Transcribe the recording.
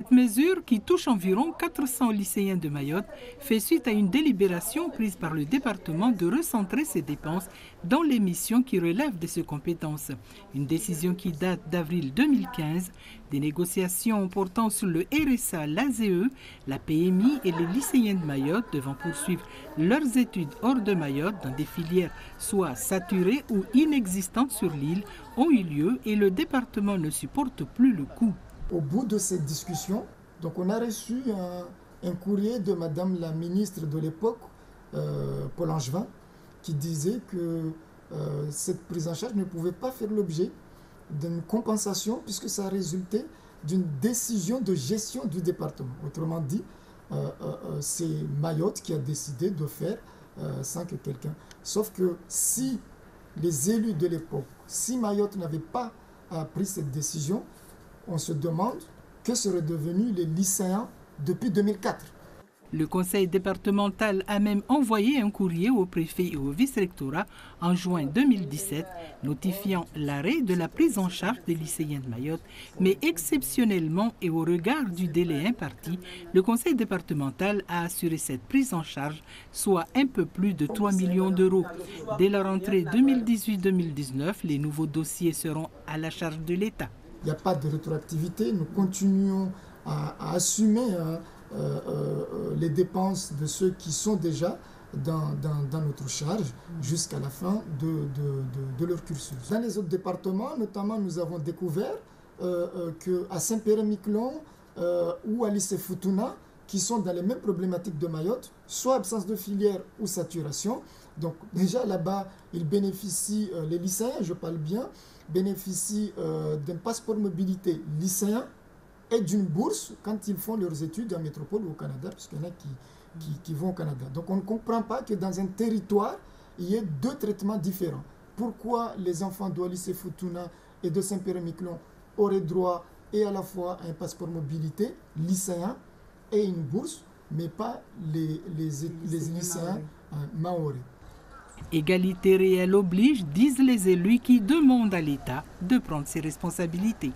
Cette mesure, qui touche environ 400 lycéens de Mayotte, fait suite à une délibération prise par le département de recentrer ses dépenses dans les missions qui relèvent de ses compétences. Une décision qui date d'avril 2015. Des négociations portant sur le RSA, l'ASE, la PMI et les lycéens de Mayotte devant poursuivre leurs études hors de Mayotte dans des filières soit saturées ou inexistantes sur l'île ont eu lieu et le département ne supporte plus le coût. Au bout de cette discussion, donc on a reçu un courrier de Madame la ministre de l'époque, Paul Angevin, qui disait que cette prise en charge ne pouvait pas faire l'objet d'une compensation puisque ça résultait d'une décision de gestion du département. Autrement dit, c'est Mayotte qui a décidé de faire sans que quelqu'un... Sauf que si les élus de l'époque, si Mayotte n'avait pas pris cette décision, on se demande que seraient devenus les lycéens depuis 2004. Le conseil départemental a même envoyé un courrier au préfet et au vice-rectorat en juin 2017, notifiant l'arrêt de la prise en charge des lycéens de Mayotte. Mais exceptionnellement et au regard du délai imparti, le conseil départemental a assuré cette prise en charge, soit un peu plus de 3 millions d'euros. Dès la rentrée 2018-2019, les nouveaux dossiers seront à la charge de l'État. Il n'y a pas de rétroactivité, nous continuons à assumer les dépenses de ceux qui sont déjà dans notre charge jusqu'à la fin de leur cursus. Dans les autres départements, notamment, nous avons découvert qu'à Saint-Pierre-et-Miquelon ou à lycée Futuna, qui sont dans les mêmes problématiques de Mayotte, soit absence de filière ou saturation. Donc déjà là-bas, ils bénéficient, les lycéens, je parle bien, bénéficient d'un passeport mobilité lycéen et d'une bourse quand ils font leurs études en métropole ou au Canada, puisqu'il y en a qui vont au Canada. Donc on ne comprend pas que dans un territoire, il y ait deux traitements différents. Pourquoi les enfants du lycée Futuna et de Saint-Pierre-et-Miquelon auraient droit et à la fois à un passeport mobilité lycéen et une bourse, mais pas les lycéens maoris. Égalité réelle oblige, disent les élus qui demandent à l'État de prendre ses responsabilités.